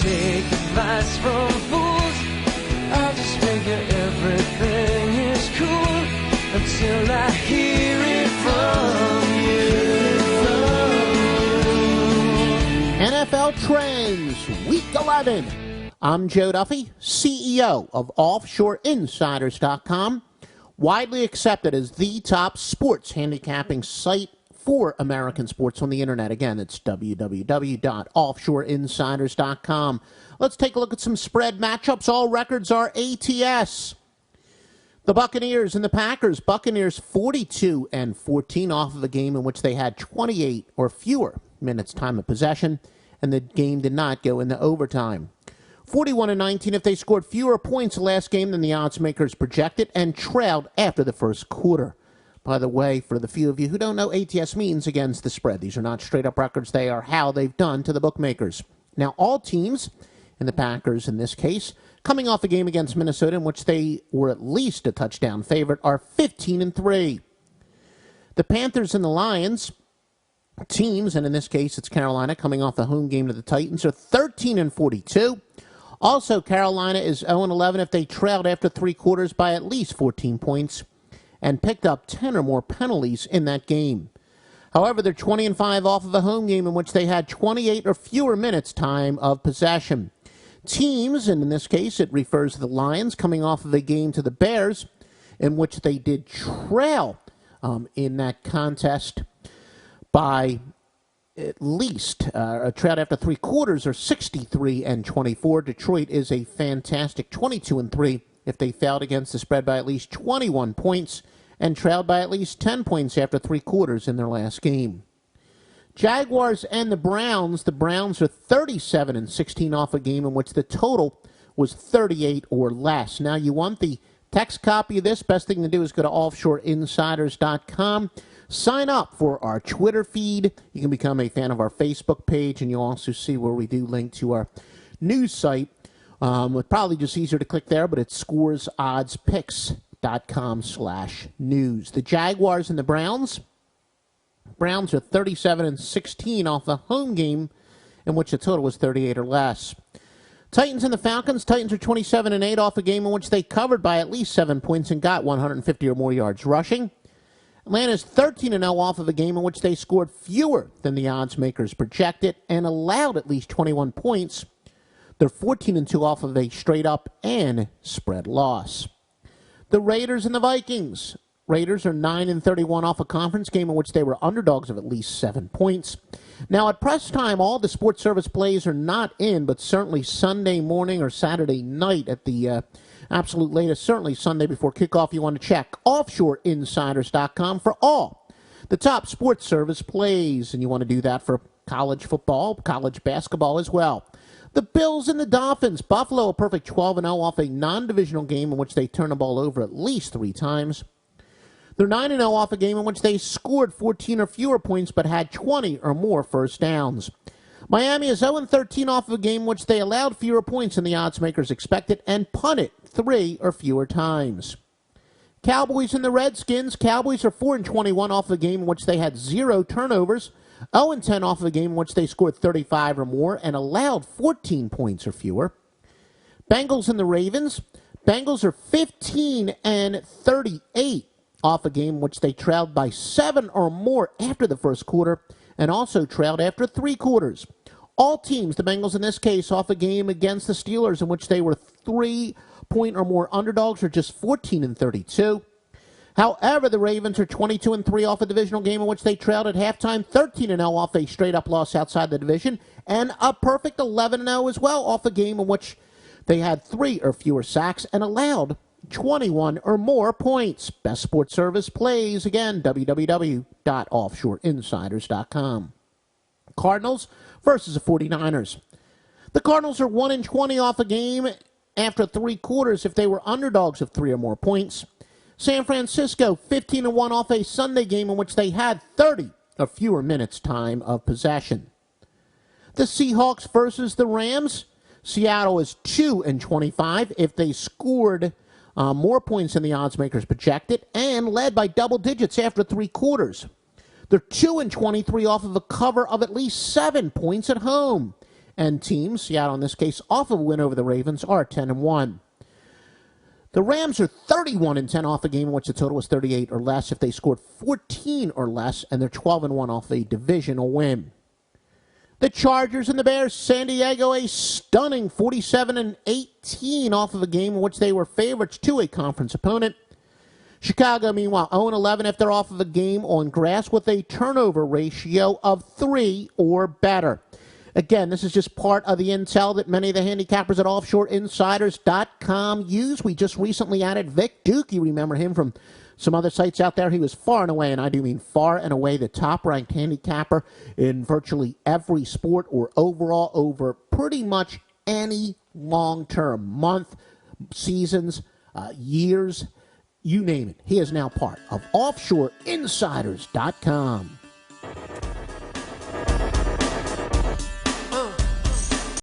take advice from fools. I just figure everything is cool until I hear it from you. NFL Trends, Week 11. I'm Joe Duffy, CEO of OffshoreInsiders.com, widely accepted as the top sports handicapping site for American sports on the internet. Again, it's www.offshoreinsiders.com. Let's take a look at some spread matchups. All records are ATS. The Buccaneers and the Packers. Buccaneers 42-14 off of a game in which they had 28 or fewer minutes time of possession, and the game did not go into overtime. 41-19 if they scored fewer points the last game than the odds makers projected and trailed after the first quarter. By the way, for the few of you who don't know, ATS means against the spread. These are not straight-up records. They are how they've done to the bookmakers. Now, all teams, and the Packers in this case, coming off a game against Minnesota in which they were at least a touchdown favorite, are 15-3. The Panthers and the Lions, teams, and in this case it's Carolina, coming off a home game to the Titans, are 13-42. Also, Carolina is 0-11 if they trailed after three quarters by at least 14 points. And picked up 10 or more penalties in that game. However, they're 20-5 off of a home game in which they had 28 or fewer minutes time of possession. Teams, and in this case it refers to the Lions, coming off of a game to the Bears in which they did trail in that contest by at least trailed after three quarters or 63-24. Detroit is a fantastic 22-3. If they failed against the spread by at least 21 points and trailed by at least 10 points after three quarters in their last game. Jaguars and the Browns are 37-16 off a game in which the total was 38 or less. Now, you want the text copy of this, best thing to do is go to offshoreinsiders.com. Sign up for our Twitter feed. You can become a fan of our Facebook page, and you'll also see where we do link to our news site. It's probably just easier to click there, but it's scoresoddspicks.com/news. The Jaguars and the Browns are 37-16 off a home game in which the total was 38 or less. Titans and the Falcons. Titans are 27-8 off a game in which they covered by at least 7 points and got 150 or more yards rushing. Atlanta's 13-0 off of a game in which they scored fewer than the odds makers projected and allowed at least 21 points. They're 14-2 off of a straight-up and spread loss. The Raiders and the Vikings. Raiders are 9-31 off a conference game in which they were underdogs of at least 7 points. Now, at press time, all the sports service plays are not in, but certainly Sunday morning or Saturday night at the absolute latest, certainly Sunday before kickoff, you want to check offshoreinsiders.com for all the top sports service plays, and you want to do that for college football, college basketball as well. The Bills and the Dolphins. Buffalo a perfect 12-0 off a non-divisional game in which they turn the ball over at least 3 times. They're 9-0 off a game in which they scored 14 or fewer points but had 20 or more first downs. Miami is 0-13 off of a game in which they allowed fewer points than the odds makers expected and punted 3 or fewer times. Cowboys and the Redskins. Cowboys are 4-21 off of a game in which they had 0 turnovers. 0-10 off of a game in which they scored 35 or more and allowed 14 points or fewer. Bengals and the Ravens. Bengals are 15-38 off a game in which they trailed by 7 or more after the first quarter and also trailed after 3 quarters. All teams, the Bengals in this case, off a game against the Steelers in which they were 3-point or more underdogs, are just 14-32. However, the Ravens are 22-3 off a divisional game in which they trailed at halftime, 13-0 off a straight-up loss outside the division, and a perfect 11-0 as well off a game in which they had 3 or fewer sacks and allowed 21 or more points. Best sports service plays, again, www.offshoreinsiders.com. Cardinals versus the 49ers. The Cardinals are 1-20 off a game after 3 quarters if they were underdogs of 3 or more points. San Francisco, 15-1 off a Sunday game in which they had 30 or fewer minutes time of possession. The Seahawks versus the Rams. Seattle is 2-25 if they scored more points than the odds makers projected and led by double digits after 3 quarters. They're 2-23 off of a cover of at least 7 points at home. And teams, Seattle in this case, off of a win over the Ravens, are 10-1. The Rams are 31-10 off a game in which the total was 38 or less if they scored 14 or less, and they're 12-1 off a divisional win. The Chargers and the Bears, San Diego, a stunning 47-18 off of a game in which they were favorites to a conference opponent. Chicago, meanwhile, 0-11 if they're off of a game on grass with a turnover ratio of 3 or better. Again, this is just part of the intel that many of the handicappers at offshoreinsiders.com use. We just recently added Vic Duke. You remember him from some other sites out there. He was far and away, and I do mean far and away, the top-ranked handicapper in virtually every sport or overall over pretty much any long-term month, seasons, years, you name it. He is now part of offshoreinsiders.com.